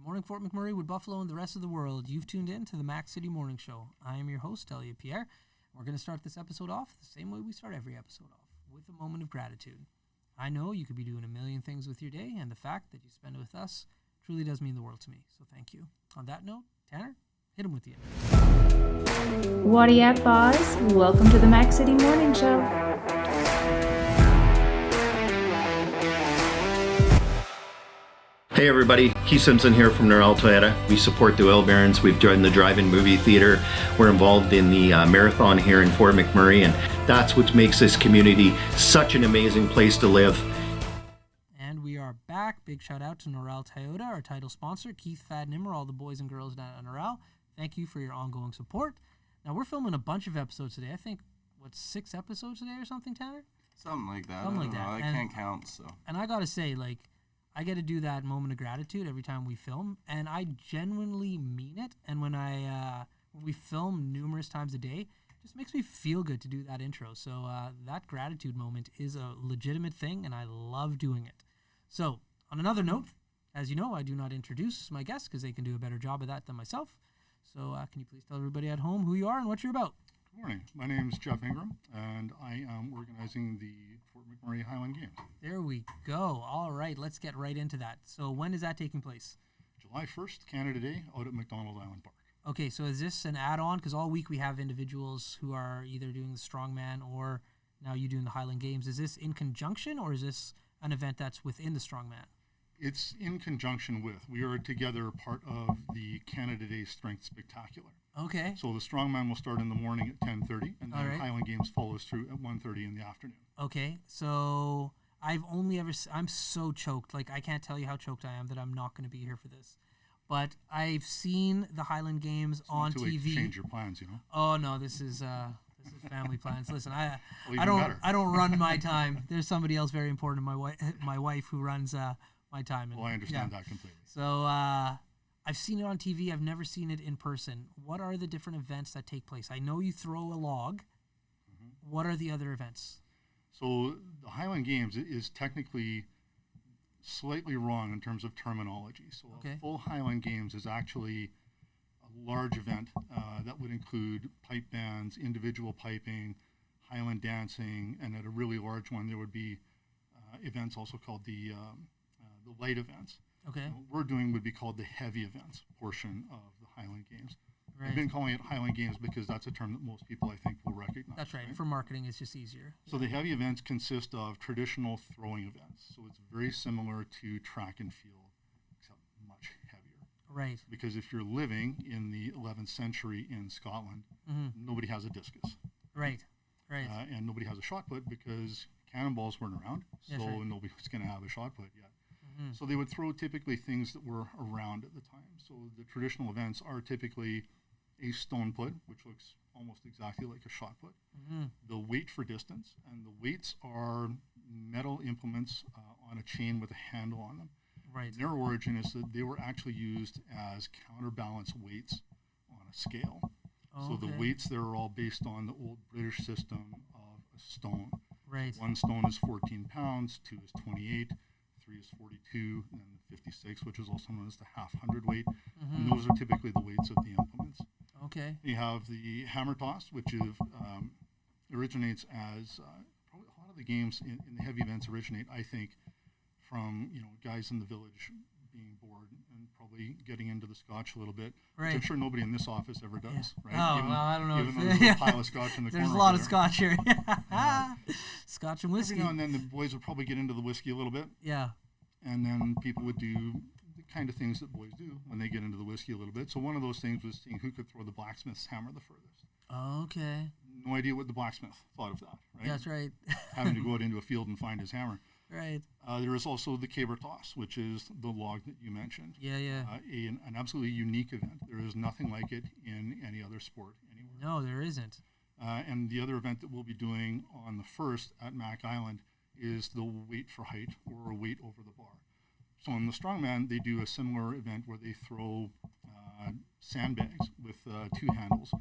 morning, Fort McMurray, Wood Buffalo, and the rest of the world. You've tuned in to the Mac City Morning Show. I am your host, Elliot Pierre. We're going to start this episode off the same way we start every episode off, with a moment of gratitude. I know you could be doing a million things with your day, and the fact that you spend it with us truly does mean the world to me, so thank you. On that note, Tanner, hit him with the intro. Whatty up, boss? Welcome to the Mac City Morning Show. Hey everybody, Keith Simpson here from Norrell Toyota. We support the oil barons. We've joined the drive-in movie theater. We're involved in the marathon here in Fort McMurray, and that's what makes this community such an amazing place to live. And we are back. Big shout out to Norrell Toyota, our title sponsor, Keith, Thad, Nimmer, all the boys and girls down at Norrell. Thank you for your ongoing support. Now we're filming a bunch of episodes today. I think, 6 episodes today or something, Tanner? Something like that. Something like that. I can't count, so. And I gotta say, I get to do that moment of gratitude every time we film, and I genuinely mean it. And when we film numerous times a day, it just makes me feel good to do that intro. So that gratitude moment is a legitimate thing, and I love doing it. So on another note, as you know, I do not introduce my guests because they can do a better job of that than myself. So can you please tell everybody at home who you are and what you're about? Good morning. My name is Jeff Ingram, and I am organizing the Fort McMurray Highland Games. There we go. All right, let's get right into that. So when is that taking place? July 1st, Canada Day, out at McDonald Island Park. Okay, so is this an add-on? Because all week we have individuals who are either doing the Strongman or now you doing the Highland Games. Is this in conjunction, or is this an event that's within the Strongman? It's in conjunction with. We are together part of the Canada Day Strength Spectacular. Okay. So the Strongman will start in the morning at 10:30, and then right. Highland Games follows through at 1:30 in the afternoon. Okay, so I've only ever... I'm so choked. I can't tell you how choked I am that I'm not going to be here for this. But I've seen the Highland Games on Too TV. late to change your plans, you know? Oh, no, this is family plans. Listen, I better. I don't run my time. There's somebody else very important, my wife, who runs my time. Well, I understand that completely. So I've seen it on TV. I've never seen it in person. What are the different events that take place? I know you throw a log. Mm-hmm. What are the other events? So the Highland Games is technically slightly wrong in terms of terminology. So a full Highland Games is actually a large event that would include pipe bands, individual piping, Highland dancing, and at a really large one there would be events also called the light events. Okay. What we're doing would be called the heavy events portion of the Highland Games. Right. I've been calling it Highland Games because that's a term that most people, I think, will recognize. That's right. For marketing, it's just easier. So the heavy events consist of traditional throwing events. So it's very similar to track and field, except much heavier. Right. Because if you're living in the 11th century in Scotland, nobody has a discus. Right. Right. And nobody has a shot put because cannonballs weren't around, so nobody was going to have a shot put yet. So they would throw typically things that were around at the time. So the traditional events are typically a stone put, which looks almost exactly like a shot put. The weight for distance, and the weights are metal implements on a chain with a handle on them. Right. Their origin is that they were actually used as counterbalance weights on a scale. So the weights there are all based on the old British system of a stone. Right. 1 stone is 14 pounds, 2 is 28, 3 is 42, and then 56, which is also known as the half hundredweight. And those are typically the weights of the implements. Okay. You have the hammer toss, which originates as probably a lot of the games in the heavy events originate, I think, from guys in the village being bored and probably getting into the scotch a little bit. Right. Which I'm sure nobody in this office ever does. Right? Oh, well, I don't know. Even though there's a pile of scotch in the corner. There's a lot of there. scotch here. Scotch and whiskey. Every now and then the boys would probably get into the whiskey a little bit. Yeah. And then people would do the kind of things that boys do when they get into the whiskey a little bit. So one of those things was seeing who could throw the blacksmith's hammer the furthest. Okay. No idea what the blacksmith thought of that, right? That's right. Having to go out into a field and find his hammer. Right. There is also the caber toss, which is the log that you mentioned. Yeah, yeah. An absolutely unique event. There is nothing like it in any other sport anywhere. No, there isn't. And the other event that we'll be doing on the 1st at Mac Island is the weight for height, or weight over the bar. So in the Strongman, they do a similar event where they throw sandbags with 2 handles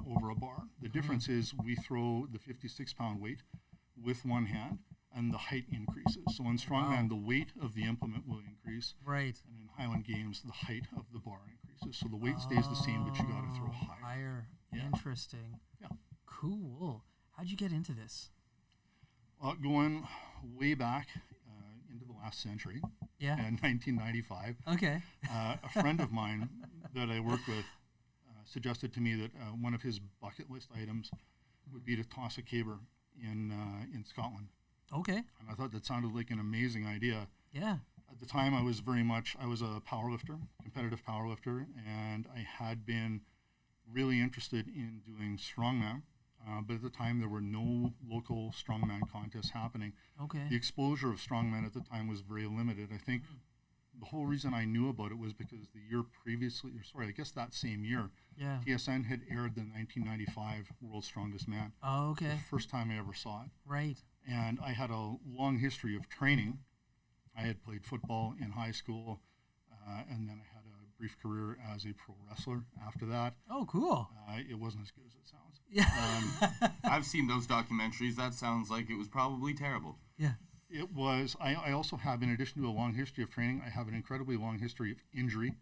over a bar. The difference is we throw the 56-pound weight with one hand, and the height increases. So in Strongman, the weight of the implement will increase. Right. And in Highland Games, the height of the bar increases. So the weight stays the same, but you got to throw higher. Higher. Yeah. Interesting. Yeah. Cool. How'd you get into this? Going way back into the last century, Yeah. in 1995, Okay. a friend of mine that I worked with suggested to me that one of his bucket list items would be to toss a caber in Scotland. Okay. And I thought that sounded like an amazing idea. Yeah. At the time, I was a powerlifter, competitive powerlifter, and I had been really interested in doing strongman. But at the time, there were no local strongman contests happening. Okay. The exposure of strongman at the time was very limited. I think the whole reason I knew about it was because the year previously, that same year, Yeah. TSN had aired the 1995 World's Strongest Man. Oh, okay. The first time I ever saw it. Right. And I had a long history of training. I had played football in high school, and then I had a brief career as a pro wrestler after that. Oh, cool. It wasn't as good as it sounds. Yeah. I've seen those documentaries. That sounds like it was probably terrible. Yeah. It was. I also have, in addition to a long history of training, I have an incredibly long history of injury.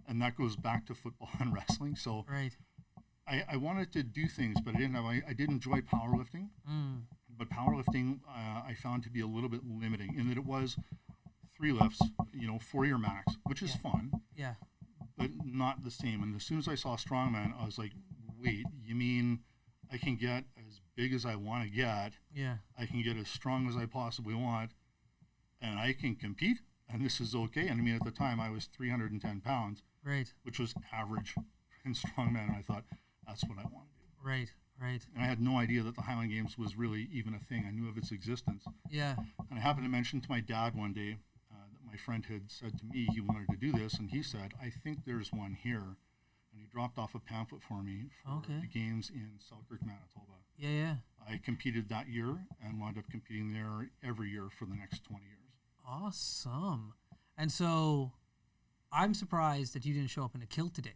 And that goes back to football and wrestling. So Right. I wanted to do things, but I did enjoy powerlifting. But powerlifting I found to be a little bit limiting in that it was 3 lifts, 4-year max, which is fun, Yeah. but not the same. And as soon as I saw strongman, I was like, wait, you mean I can get as big as I want to get, Yeah. I can get as strong as I possibly want, and I can compete, and this is okay. And I mean, at the time, I was 310 pounds, Right. which was average in strongman, and I thought, that's what I want to do. Right. Right. And I had no idea that the Highland Games was really even a thing. I knew of its existence. Yeah. And I happened to mention to my dad one day that my friend had said to me he wanted to do this, and he said, I think there's one here. And he dropped off a pamphlet for me for Okay. the games in Selkirk, Manitoba. Yeah. Yeah. I competed that year and wound up competing there every year for the next 20 years. Awesome. And so I'm surprised that you didn't show up in a kilt today.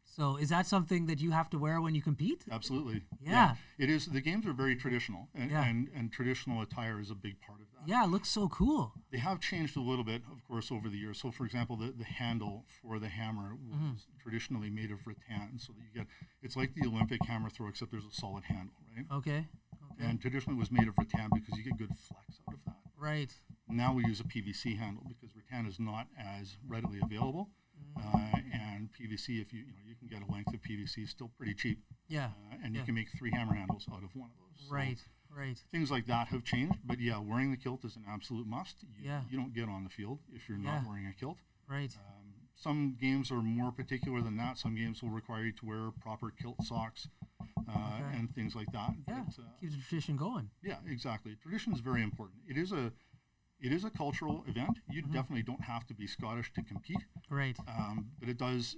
So is that something that you have to wear when you compete? Absolutely. Yeah. It is. The games are very traditional, and, Yeah. and traditional attire is a big part of that. Yeah, it looks so cool. They have changed a little bit, of course, over the years. So, for example, the handle for the hammer was traditionally made of rattan, so that you get, it's like the Olympic hammer throw, except there's a solid handle, right? Okay. And traditionally it was made of rattan because you get good flex out of that. Right. Now we use a PVC handle because rattan is not as readily available, and PVC, if you can get a length of PVC, still pretty cheap, Yeah. and you Yeah. can make 3 hammer handles out of one of those. So Right. Right. things like that have changed, but yeah, wearing the kilt is an absolute must. Yeah. You don't get on the field if you're not Yeah. wearing a kilt. Right. Some games are more particular than that. Some games will require you to wear proper kilt socks and things like that. Yeah. But, Keeps the tradition going. yeah, exactly. Tradition is very important. It is a cultural event. You definitely don't have to be Scottish to compete, Right. but it does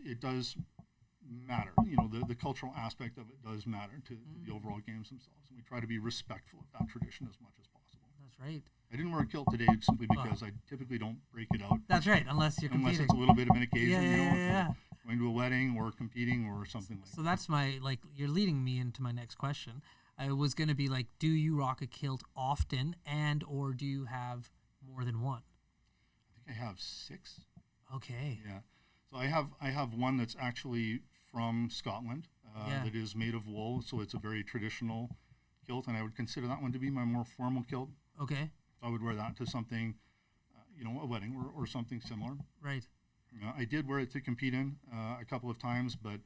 matter. The cultural aspect of it does matter to the overall games themselves, and we try to be respectful of that tradition as much as possible. That's right. I didn't wear a kilt today simply because I typically don't break it out That's right. Unless you're unless competing. it's a little bit of an occasion, Yeah, yeah, if yeah, we're going to a wedding or competing or something like So that. that's you're leading me into my next question. I was going to be like, do you rock a kilt often, and or do you have more than one? I think I have 6. Okay. Yeah. So I have one that's actually from Scotland Yeah. that is made of wool, so it's a very traditional kilt, and I would consider that one to be my more formal kilt. Okay. I would wear that to something, a wedding or something similar. Right. I did wear it to compete in a couple of times, but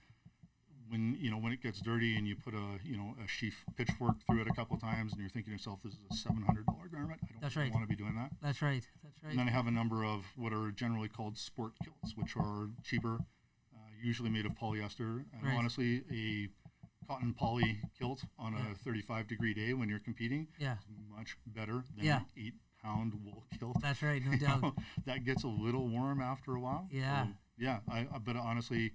when it gets dirty and you put a sheaf pitchfork through it a couple of times, and you're thinking to yourself, this is a $700 garment. I don't That's really right. want to be doing that. That's right. That's right. And then I have a number of what are generally called sport kilts, which are cheaper, usually made of polyester. And Right. honestly, a cotton poly kilt on Yeah. a 35-degree day when you're competing Yeah. is much better than Yeah. an 8-pound wool kilt. That's right. No You doubt. know, that gets a little warm after a while. Yeah. So, yeah. But honestly,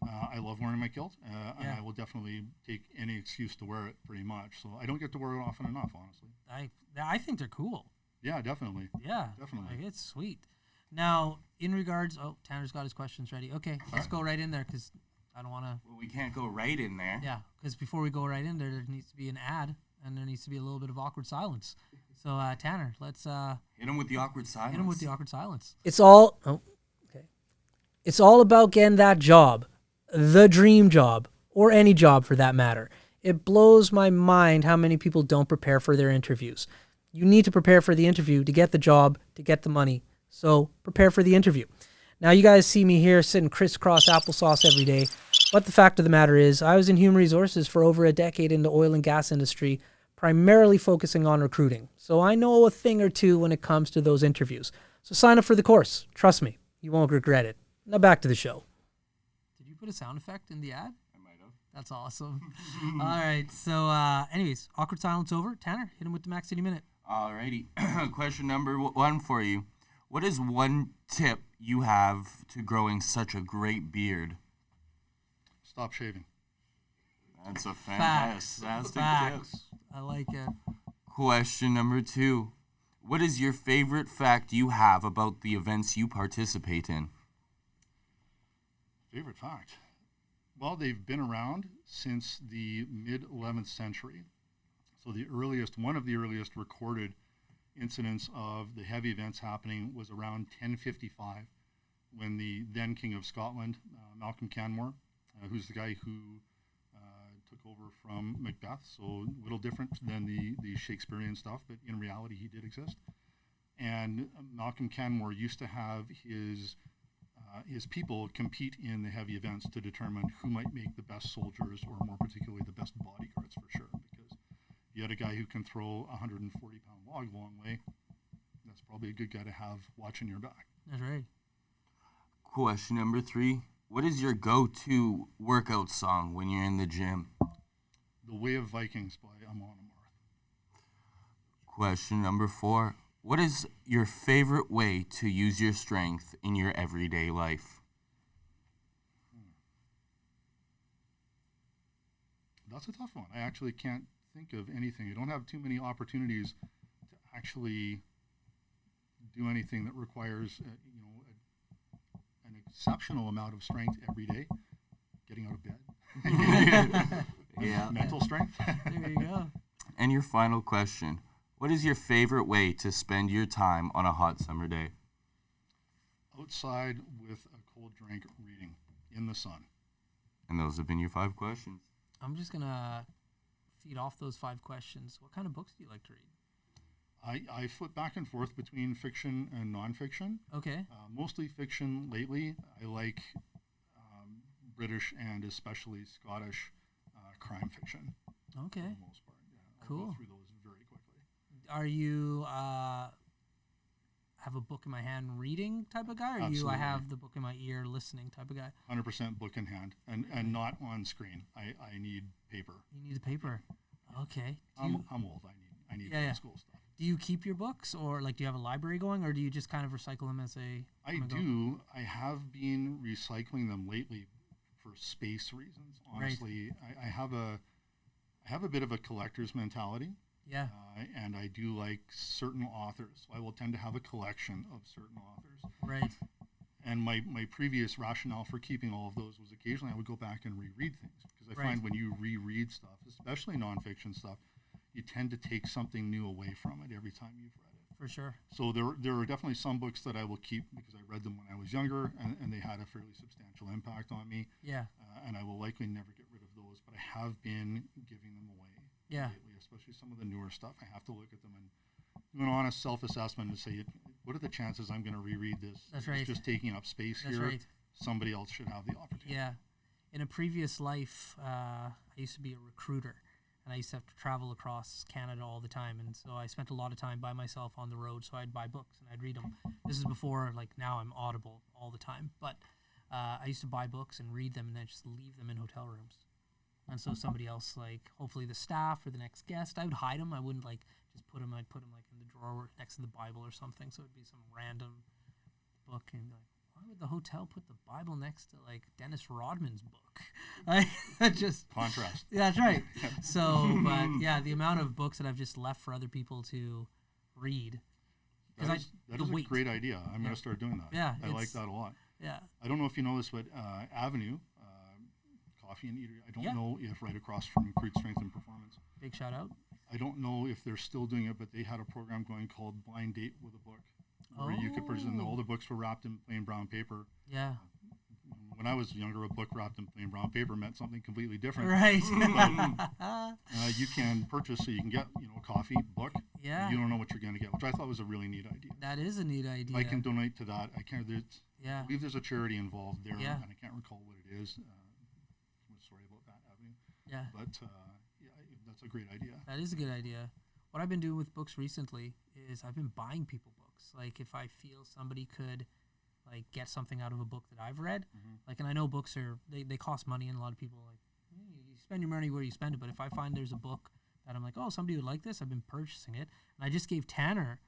I love wearing my kilt, and Yeah. I will definitely take any excuse to wear it pretty much. So I don't get to wear it often enough, honestly. I think they're cool. Yeah, definitely. Yeah. Definitely. Like, it's sweet. Now, in regards, Tanner's got his questions ready. Okay, let's go right in there because I don't want to. Well, we can't go right in there. Yeah, because before we go right in there, there needs to be an ad and there needs to be a little bit of awkward silence. So, Tanner, let's Hit him with the awkward silence. hit him with the awkward silence. It's all. Oh, It's all about getting that job, the dream job, or any job for that matter. It blows my mind how many people don't prepare for their interviews. You need to prepare for the interview to get the job, to get the money. So prepare for the interview. Now, you guys see me here sitting crisscross applesauce every day. But the fact of the matter is, I was in human resources for over a decade in the oil and gas industry, primarily focusing on recruiting. So I know a thing or two when it comes to those interviews. So sign up for the course. Trust me, you won't regret it. Now back to the show. Did you put a sound effect in the ad? I might have. That's awesome. All right. So anyways, awkward silence over. Tanner, hit him with the Mac City Minute. Alrighty. Question number 1 for you. What is one tip you have to growing such a great beard? Stop shaving. That's a fantastic tip. Facts. I like it. Question number 2. What is your favorite fact you have about the events you participate in? Favorite fact? Well, they've been around since the mid-11th century. So one of the earliest recorded incidents of the heavy events happening was around 1055, when the then King of Scotland, Malcolm Canmore, who's the guy who took over from Macbeth, so a little different than the Shakespearean stuff, but in reality he did exist. And Malcolm Canmore used to have his people compete in the heavy events to determine who might make the best soldiers, or more particularly the best bodyguards, for sure. Because if you had a guy who can throw a 140-pound log a long way, that's probably a good guy to have watching your back. That's right. Question number 3. What is your go-to workout song when you're in the gym? The Way of Vikings by Amon Amarth. Question number 4. What is your favorite way to use your strength in your everyday life? That's a tough one. I actually can't think of anything. I don't have too many opportunities to actually do anything that requires, an exceptional amount of strength every day. Getting out of bed. Yeah. Mental strength. There you go. And your final question. What is your favorite way to spend your time on a hot summer day? Outside with a cold drink, reading in the sun. And those have been your 5 questions. I'm just going to feed off those 5 questions. What kind of books do you like to read? I flip back and forth between fiction and nonfiction. Okay. Mostly fiction lately. I like British and especially Scottish crime fiction. Okay. For the most part. Yeah, I'll Cool. go through those very quickly. Are you have a book in my hand reading type of guy, or Absolutely. I have the book in my ear listening type of guy? 100% book in hand and not on screen. I need paper. You need the paper. Okay. I'm old. I need Yeah, yeah. old school stuff. Do you keep your books, or like do you have a library going, or do you just kind of recycle them as they I come and go? do. I have been recycling them lately for space reasons. Honestly, I have a bit of a collector's mentality. Yeah. And I do like certain authors. So I will tend to have a collection of certain authors. Right. And my previous rationale for keeping all of those was occasionally I would go back and reread things. Because I find when you reread stuff, especially nonfiction stuff, you tend to take something new away from it every time you've read it. For sure. So there are definitely some books that I will keep because I read them when I was younger and they had a fairly substantial impact on me. Yeah. And I will likely never get rid of those, but I have been giving them away lately, especially some of the newer stuff. I have to look at them and do an honest self-assessment and say, what are the chances I'm going to reread this? That's right. It's just taking up space That's here. right. Somebody else should have the opportunity. Yeah. In a previous life, I used to be a recruiter, and I used to have to travel across Canada all the time, and so I spent a lot of time by myself on the road, so I'd buy books and I'd read them. This is before, like, now I'm Audible all the time, but I used to buy books and read them and then just leave them in hotel rooms. And so somebody else, like, hopefully the staff or the next guest, I would hide them. I wouldn't, like, just put them, I'd put them, like, in the drawer next to the Bible or something, so it would be some random book, and like, why would the hotel put the Bible next to, like, Dennis Rodman's book? Just Contrast. Yeah, that's right. So, but yeah, the amount of books that I've just left for other people to read. That is a great idea. I'm going to start doing that. Yeah, I like that a lot. Yeah. I don't know if you know this, but Avenue, Coffee and Eatery, I don't know if right across from Crude Strength and Performance. Big shout out. I don't know if they're still doing it, but they had a program going called Blind Date with a Book, where you could present all the books were wrapped in plain brown paper. Yeah. when I was younger, a book wrapped in plain brown paper meant something completely different. Right. You can purchase, so you can get, a coffee book. Yeah. You don't know what you're going to get, which I thought was a really neat idea. That is a neat idea. I can donate to that. I can't. Yeah. I believe there's a charity involved there, Yeah. and I can't recall what it is. I'm sorry about that, Avenue. Yeah. But that's a great idea. That is a good idea. What I've been doing with books recently is I've been buying people books. Like if I feel somebody could like get something out of a book that I've read, like, and I know books they cost money, and a lot of people are like, you spend your money where you spend it. But if I find there's a book that I'm like, oh, somebody would like this, I've been purchasing it. And I just gave Tanner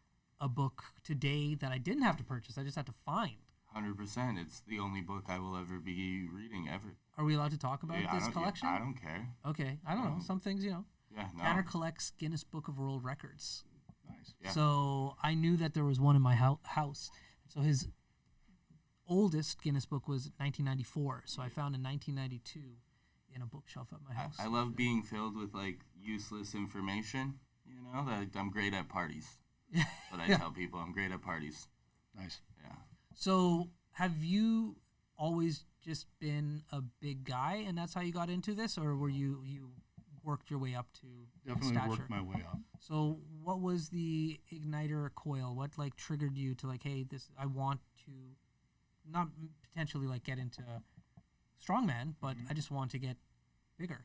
a book today that I didn't have to purchase. I just had to find. 100%. It's the only book I will ever be reading ever. Are we allowed to talk about this collection? I don't care. Okay. I don't know. Some things, Yeah, no. Tanner collects Guinness Book of World Records. Nice. Yeah. So I knew that there was one in my house. So his oldest Guinness book was 1994. So I found in 1992 in a bookshelf at my house. I love being filled with like useless information. That I'm great at parties. That's what I tell people. I'm great at parties. Nice. Yeah. So have you always just been a big guy, and that's how you got into this, or were you worked your way up to Definitely stature? worked my way up. So what was the igniter coil? What like triggered you to like, hey, this I want to not potentially like get into strongman, but I just want to get bigger.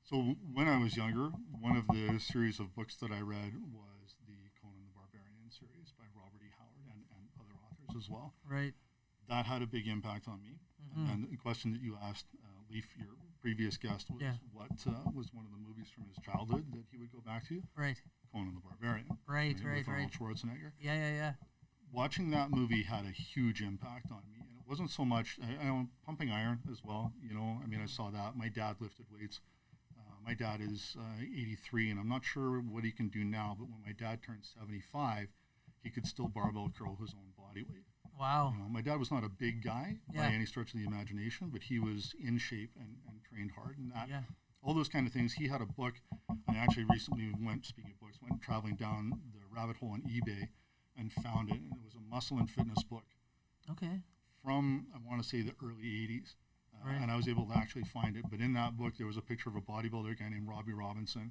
So when I was younger, one of the series of books that I read was the Conan the Barbarian series by Robert E. Howard and other authors as well. Right. That had a big impact on me. And the question that you asked, Leaf, your previous guest, was what was one of the movies from his childhood that he would go back to? Right. Conan the Barbarian. Right. With Arnold Schwarzenegger. Yeah. Watching that movie had a huge impact on me. And it wasn't so much, pumping iron as well. I saw that. My dad lifted weights. My dad is 83, and I'm not sure what he can do now, but when my dad turned 75, he could still barbell curl his own body weight. Wow. My dad was not a big guy by any stretch of the imagination, but he was in shape and trained hard. And that, all those kind of things. He had a book. I actually recently went traveling down the rabbit hole on eBay and found it. And it was a muscle and fitness book. Okay. From, I want to say, the early 80s. And I was able to actually find it. But in that book, there was a picture of a bodybuilder, a guy named Robbie Robinson.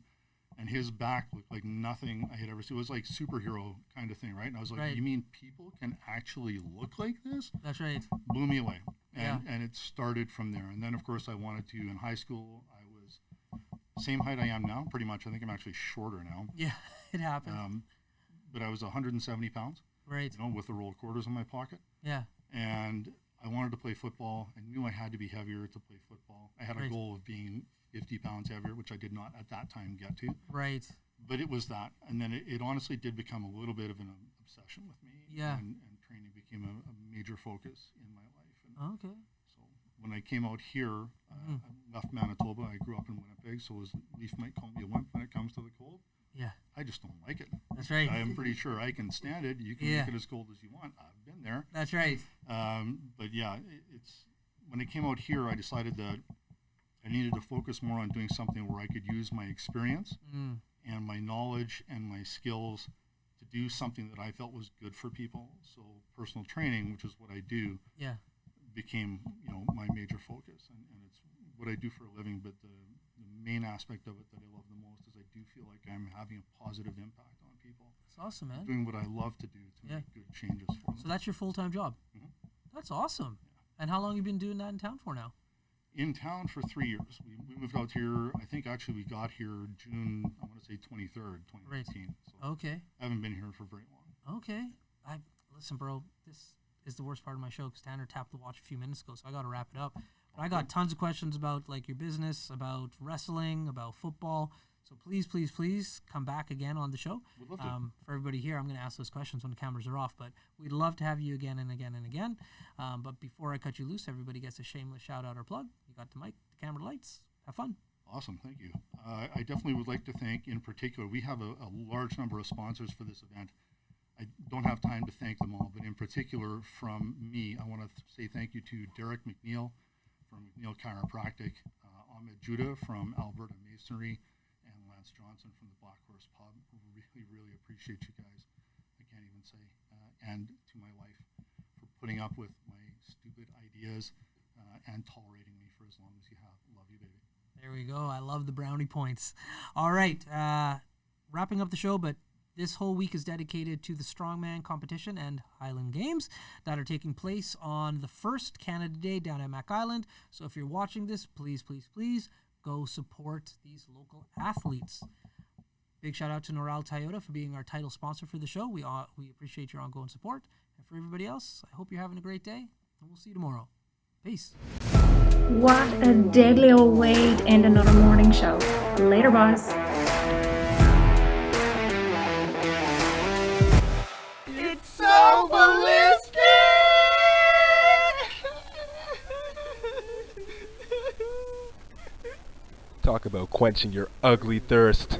And his back looked like nothing I had ever seen. It was like superhero kind of thing, right? And I was like, you mean people can actually look like this? That's right. Blew me away. And it started from there. And then, of course, I wanted to, in high school, I was same height I am now, pretty much. I think I'm actually shorter now. Yeah, it happened. But I was 170 pounds. Right. With a roll of quarters in my pocket. Yeah. And I wanted to play football. I knew I had to be heavier to play football. I had a goal of being 50 pounds heavier, which I did not at that time get to. Right. But it was that. And then it honestly did become a little bit of an obsession with me. Yeah. And training became a major focus in my life. And okay. so when I came out here, I left Manitoba. I grew up in Winnipeg, so Leaf might call me a wimp when it comes to the cold. Yeah. I just don't like it. That's right. I am pretty sure I can stand it. You can make it as cold as you want. I've been there. That's right. But yeah, it's when I came out here, I decided that I needed to focus more on doing something where I could use my experience and my knowledge and my skills to do something that I felt was good for people. So personal training, which is what I do, became my major focus, and it's what I do for a living. But the main aspect of it that I love the most is I do feel like I'm having a positive impact on people. That's awesome, man. Doing what I love to do to make good changes for them. So that's your full-time job. That's awesome. And how long have you been doing that in town for now? In town for 3 years. We moved out here, I think actually we got here June, I want to say 23rd, 2019. Right. So okay. I haven't been here for very long. Okay. Listen, bro, this is the worst part of my show because Tanner tapped the watch a few minutes ago, so I got to wrap it up. But I got tons of questions about like your business, about wrestling, about football. So please come back again on the show. We'd love to. For everybody here, I'm going to ask those questions when the cameras are off, but we'd love to have you again and again and again. But before I cut you loose, everybody gets a shameless shout out or plug. You got the mic, the camera, lights. Have fun. Awesome, thank you. I definitely would like to thank, in particular, we have a large number of sponsors for this event. I don't have time to thank them all, but in particular from me, I want to say thank you to Derek McNeil from McNeil Chiropractic, Ahmed Judah from Alberta Masonry, and Lance Johnson from the Black Horse Pub. Really appreciate you guys. I can't even say. And to my wife for putting up with my stupid ideas and tolerating me for as long as you have. Love you, baby. There we go. I love the brownie points. All right. Wrapping up the show, but this whole week is dedicated to the Strongman competition and Highland Games that are taking place on the first Canada Day down at Mac Island. So if you're watching this, please, please, please go support these local athletes. Big shout out to Noral Toyota for being our title sponsor for the show. We appreciate your ongoing support. And for everybody else, I hope you're having a great day, and we'll see you tomorrow. Peace. What a deadly old way to end another morning show. Later, boss. It's so ballistic! Talk about quenching your ugly thirst.